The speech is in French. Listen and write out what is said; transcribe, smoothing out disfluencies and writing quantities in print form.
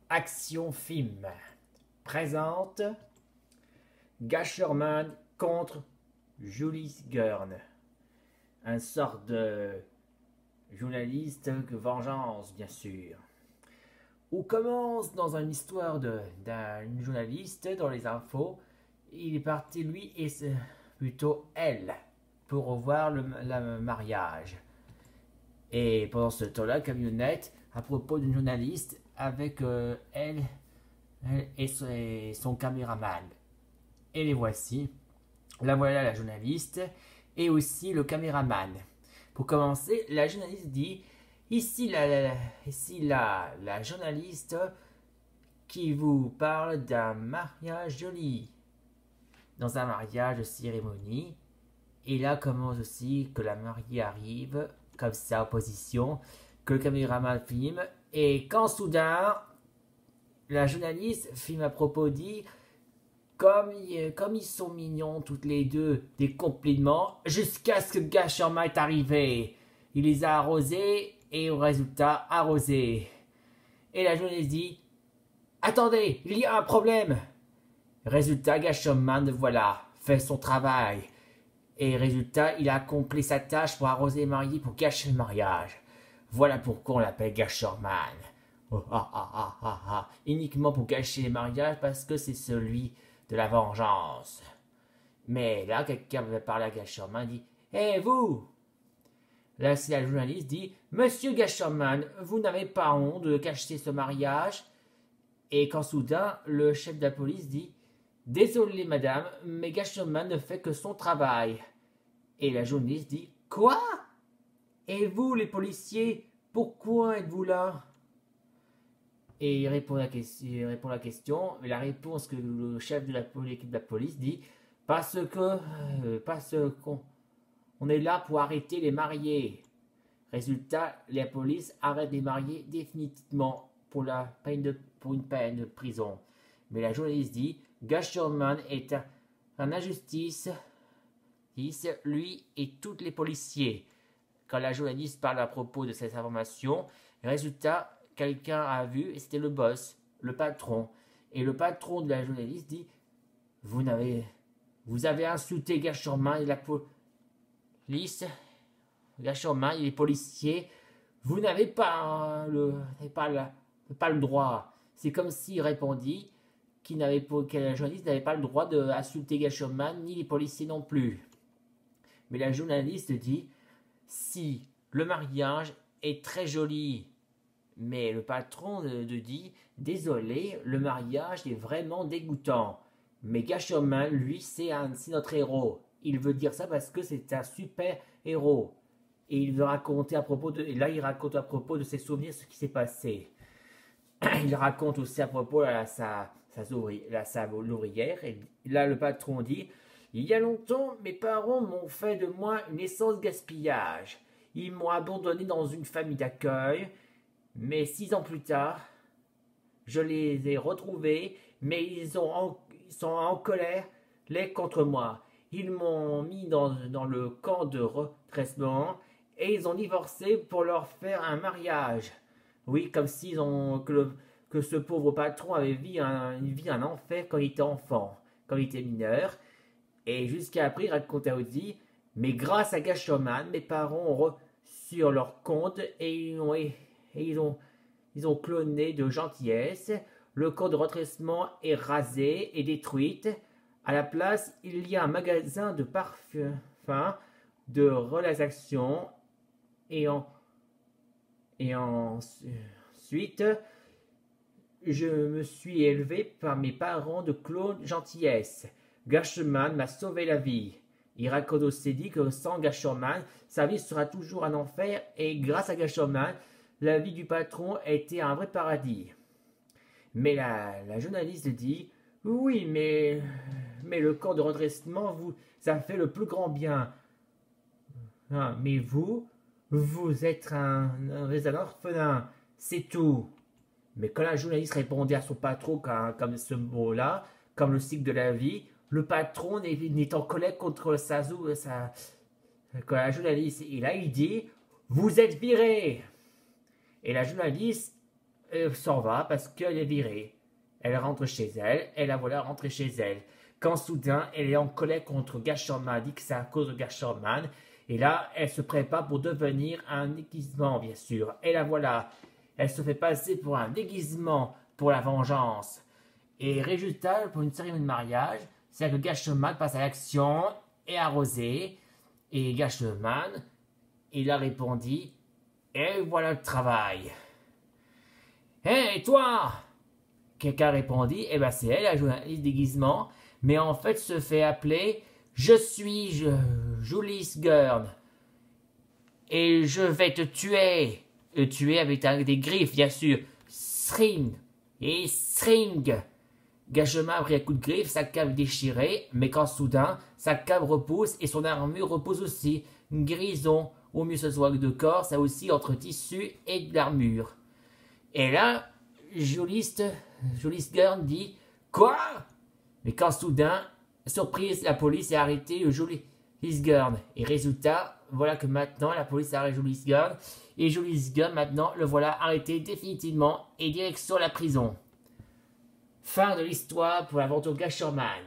Action Film présente Gasherman contre Julie Gurn, un sort de journaliste vengeance bien sûr. On commence dans une histoire d'un journaliste dans les infos. Il est parti lui et plutôt elle pour revoir le mariage. Et pendant ce temps-là, camionnette à propos d'une journaliste avec elle et son caméraman. Et les voici. La voilà la journaliste et aussi le caméraman. Pour commencer, la journaliste dit ici la journaliste qui vous parle d'un mariage joli. Dans un mariage de cérémonie. Et là commence aussi que la mariée arrive, comme ça en position, que le caméraman filme. Et quand soudain, la journaliste filme à propos dit comme ils sont mignons toutes les deux, des compliments, jusqu'à ce que Gasherman est arrivé. Il les a arrosés et au résultat arrosés. Et la journaliste dit attendez, il y a un problème. Résultat, Gasherman, voilà, fait son travail. Et résultat, il a accompli sa tâche pour arroser les mariés pour gâcher le mariage. Voilà pourquoi on l'appelle Gasherman. Oh, ah, ah, ah, ah, ah. Uniquement pour gâcher les mariages parce que c'est celui de la vengeance. Mais là, quelqu'un va parler à Gasherman dit hé, vous. Là, c'est la journaliste dit monsieur Gasherman, vous n'avez pas honte de cacher ce mariage? Et quand soudain, le chef de la police dit désolé madame, mais Gasherman ne fait que son travail. Et la journaliste dit quoi? Et vous les policiers, pourquoi êtes-vous là? Et il répond la question, et la réponse que le chef de l'équipe de la police dit parce qu'on on est là pour arrêter les mariés. Résultat, la police arrête les mariés définitivement pour une peine de prison. Mais la journaliste dit Gasherman est en injustice, lui et tous les policiers. Quand la journaliste parle à propos de cette information, résultat, quelqu'un a vu et c'était le boss, le patron. Et le patron de la journaliste dit vous avez insulté Gasherman et la police, Gasherman et les policiers. Vous n'avez pas le droit. C'est comme s'il répondit que la journaliste n'avait pas le droit d'insulter Gasherman ni les policiers non plus. Mais la journaliste dit si le mariage est très joli, mais le patron dit désolé, le mariage est vraiment dégoûtant. Mais Gasherman, lui, c'est notre héros. Il veut dire ça parce que c'est un super héros. Et il raconte à propos de ses souvenirs ce qui s'est passé. Il raconte aussi à propos à l'ouvrière. Et là, le patron dit il y a longtemps, mes parents m'ont fait de moi une essence gaspillage. Ils m'ont abandonné dans une famille d'accueil. Mais 6 ans plus tard, je les ai retrouvés, mais ils sont en colère contre moi. Ils m'ont mis dans le camp de redressement et ils ont divorcé pour leur faire un mariage. Oui, comme s'ils ont que ce pauvre patron avait vécu un enfer quand il était enfant, quand il était mineur. Et jusqu'à après, il racontait aussi, mais grâce à Gasherman, mes parents ont reçu leur compte et ils ont cloné de gentillesse. Le camp de redressement est rasé et détruit. À la place, il y a un magasin de parfums, de relaxation et ensuite, je me suis élevé par mes parents de clown gentillesse. Gasherman m'a sauvé la vie. Il raconte aussi dit que sans Gasherman, sa vie sera toujours un enfer et grâce à Gasherman, la vie du patron a été un vrai paradis. Mais la journaliste dit oui, mais le camp de redressement, ça fait le plus grand bien. Ah, mais vous êtes un orphelin, c'est tout. Mais quand la journaliste répondait à son patron comme ce mot-là, comme le cycle de la vie, le patron n'est en colère contre quand la journaliste. Et là, il dit vous êtes viré. Et la journaliste s'en va parce qu'elle est virée. Elle rentre chez elle, et la voilà rentrer chez elle. Quand soudain, elle est en colère contre Gasherman, dit que c'est à cause de Gasherman. Et là, elle se prépare pour devenir un déguisement, bien sûr. Et la voilà, elle se fait passer pour un déguisement pour la vengeance. Et résultat, pour une cérémonie de mariage, c'est que Gasherman passe à l'action et arrosé. Et Gasherman, il a répondu, et voilà le travail. Hé, toi! Quelqu'un répondit, eh ben c'est elle, la journaliste déguisement, mais en fait se fait appeler je suis Julie Gurn et je vais te tuer. Tuer avec des griffes, bien sûr. String et string. Gachement a pris un coup de griffe, sa cape déchirée, mais quand soudain, sa cape repousse et son armure repose aussi. Une grison, au mieux ce soit de corps, ça aussi entre tissu et de l'armure. Et là, Julie Gurn dit « Quoi ?» Mais quand soudain, surprise, la police a arrêté Julie Gurn. Et résultat, voilà que maintenant, la police a arrêté Julie Gurn. Et Julie Gurn, maintenant, le voilà arrêté définitivement et direction la prison. Fin de l'histoire pour l'aventure Gasherman.